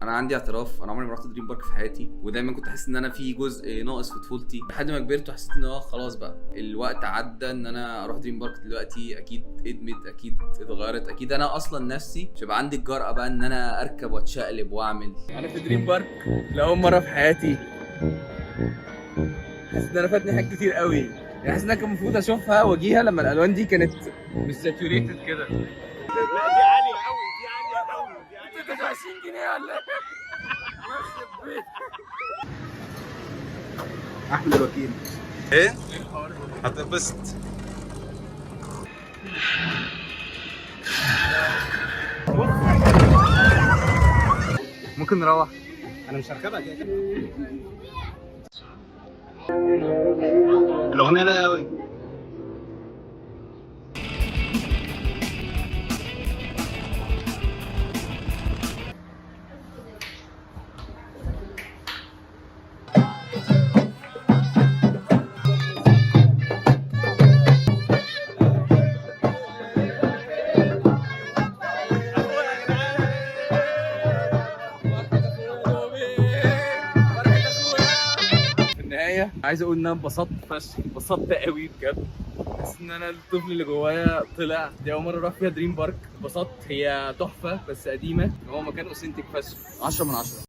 انا عندي اعتراف، انا عمري ما رحت دريم بارك في حياتي، ودايما كنت حاسس ان انا في جزء ناقص في طفولتي لحد ما كبرت وحسيت ان هو خلاص بقى الوقت عدى ان انا اروح دريم بارك دلوقتي. اكيد ادمت، اكيد اتغيرت، اكيد انا اصلا نفسي مش هيبقى عندي الجرأة بقى ان انا اركب واتشقلب واعمل. انا في دريم بارك لاول مرة في حياتي، حاسس ان انا فاتني حاجات كتير قوي. يعني حاسس ان انا كان المفروض اشوفها واجيها لما الالوان دي كانت مش ساتوريتد كده. لا دي عالية قوي، دي عالية قوي، دي عالية. انت 20 جنيه ولا ايه؟ يخرب بيتك. احمد الوكيل ايه؟ هتنبسط. ممكن نروح؟ انا مش هركبها كده. الاغنية لا قوي. عايز اقول ان انا انبسطت فشخ، انبسطت قوي بجد. حاسس ان انا الطفل اللي جوايا طلع. دي اول مره اروح فيها دريم بارك، انبسطت. هي تحفه بس قديمه، هو مكان اوثنتيك فشخ، 10 من 10.